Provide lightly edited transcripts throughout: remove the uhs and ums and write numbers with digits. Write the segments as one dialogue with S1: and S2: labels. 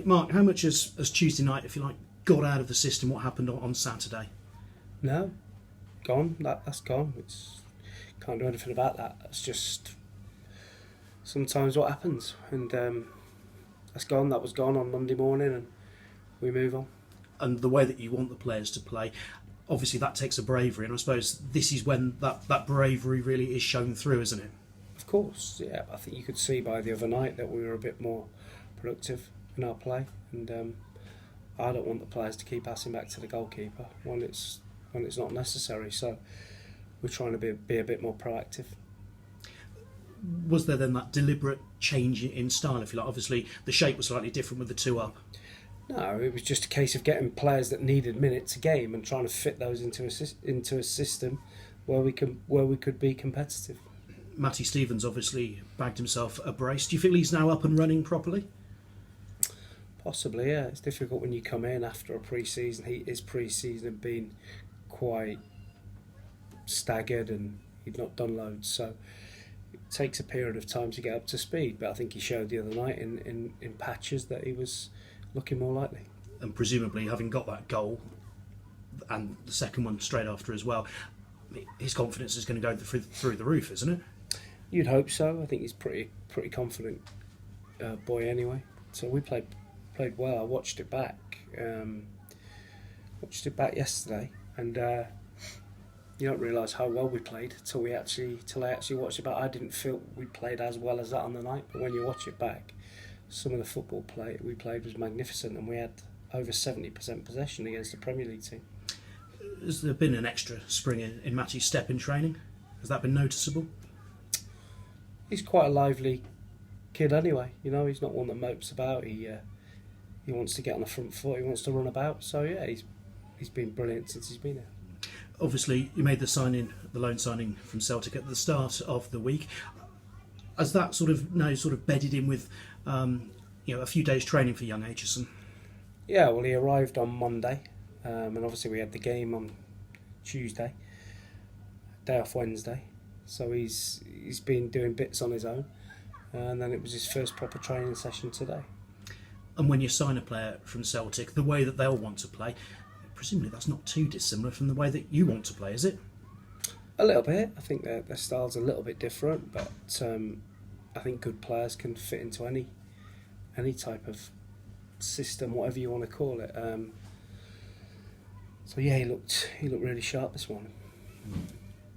S1: Mark, how much has Tuesday night, if you like, got out of the system what happened on Saturday?
S2: No, gone. That's gone. It's can't do anything about that. That's just sometimes what happens, and that's gone. That was gone on Monday morning, and we move on.
S1: And the way that you want the players to play, obviously that takes a bravery, and I suppose this is when that bravery really is shown through, isn't it?
S2: Of course, yeah. I think you could see by the other night that we were a bit more productive in our play, and I don't want the players to keep passing back to the goalkeeper when it's not necessary. So we're trying to be a bit more proactive.
S1: Was there then that deliberate change in style, if you like? Obviously the shape was slightly different with the two up.
S2: No, it was just a case of getting players that needed minutes a game and trying to fit those into a system where we could be competitive.
S1: Matty Stevens obviously bagged himself a brace. Do you feel he's now up and running properly?
S2: Possibly, yeah. It's difficult when you come in after a pre-season. His pre-season had been quite staggered and he'd not done loads, so it takes a period of time to get up to speed. But I think he showed the other night in patches that he was looking more likely.
S1: And presumably, having got that goal and the second one straight after as well, his confidence is going to go through the roof, isn't it?
S2: You'd hope so. I think he's pretty confident boy anyway. So we played well. I watched it back yesterday, and you don't realise how well we played till I actually watched it back. I didn't feel we played as well as that on the night, but when you watch it back, some of the football we played was magnificent, and we had over 70% possession against the Premier League team.
S1: Has there been an extra spring in Matty's step in training? Has that been noticeable?
S2: He's quite a lively kid anyway. You know, he's not one that mopes about. He wants to get on the front foot. He wants to run about. So yeah, he's been brilliant since he's been here.
S1: Obviously, you made the loan signing from Celtic at the start of the week. Has that now bedded in with a few days training for young Aitchison?
S2: Yeah, well, he arrived on Monday, and obviously we had the game on Tuesday, day off Wednesday. So he's been doing bits on his own, and then it was his first proper training session today.
S1: And when you sign a player from Celtic, the way that they'll want to play, presumably that's not too dissimilar from the way that you want to play, is it?
S2: A little bit. I think their style's a little bit different, but I think good players can fit into any type of system, whatever you want to call it. So yeah, he looked really sharp this morning.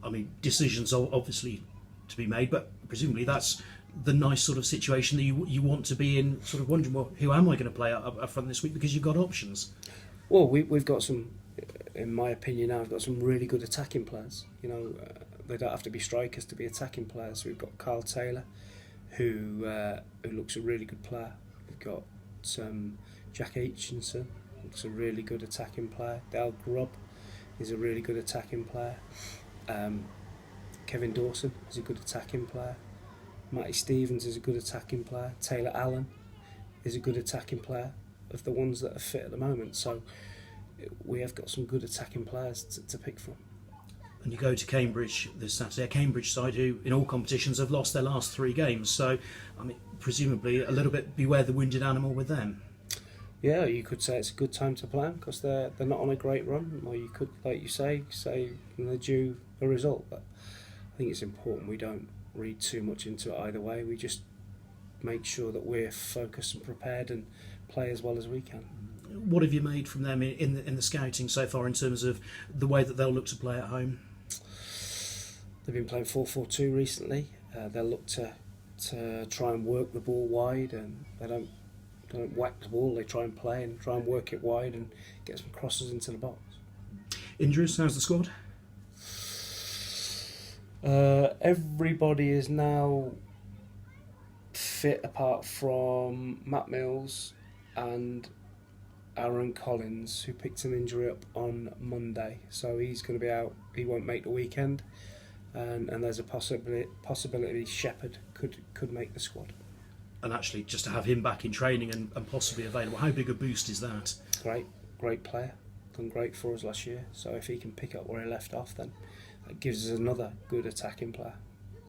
S1: I mean, decisions are obviously to be made, but presumably that's the nice sort of situation that you want to be in, sort of wondering, well, who am I going to play up front this week, because you've got options.
S2: Well, we've got some, in my opinion now, we've got some really good attacking players. You know, they don't have to be strikers to be attacking players. We've got Carl Taylor, who looks a really good player. We've got Jack Aitchison, looks a really good attacking player. Dale Grubb is a really good attacking player. Kevin Dawson is a good attacking player. Matty Stevens is a good attacking player. Taylor Allen is a good attacking player, of the ones that are fit at the moment. So we have got some good attacking players to pick from.
S1: And you go to Cambridge this Saturday, a Cambridge side who in all competitions have lost their last 3 games. So, I mean, presumably a little bit beware the wounded animal with them.
S2: Yeah, you could say it's a good time to play them because they're not on a great run, or you could, like you say they're due a result. But I think it's important we don't read too much into it either way. We just make sure that we're focused and prepared and play as well as we can.
S1: What have you made from them in the scouting so far in terms of the way that they'll look to play at home?
S2: They've been playing 4-4-2 recently. They'll look to try and work the ball wide, and they don't whack the ball. They try and play and try and work it wide and get some crosses into the box.
S1: Injuries, how's the squad?
S2: Everybody is now fit apart from Matt Mills and Aaron Collins, who picked an injury up on Monday. So he's going to be out. He won't make the weekend. And there's a possibility Shepherd could make the squad.
S1: And actually, just to have him back in training and possibly available, how big a boost is that?
S2: Great player. Done great for us last year. So if he can pick up where he left off, then that gives us another good attacking player.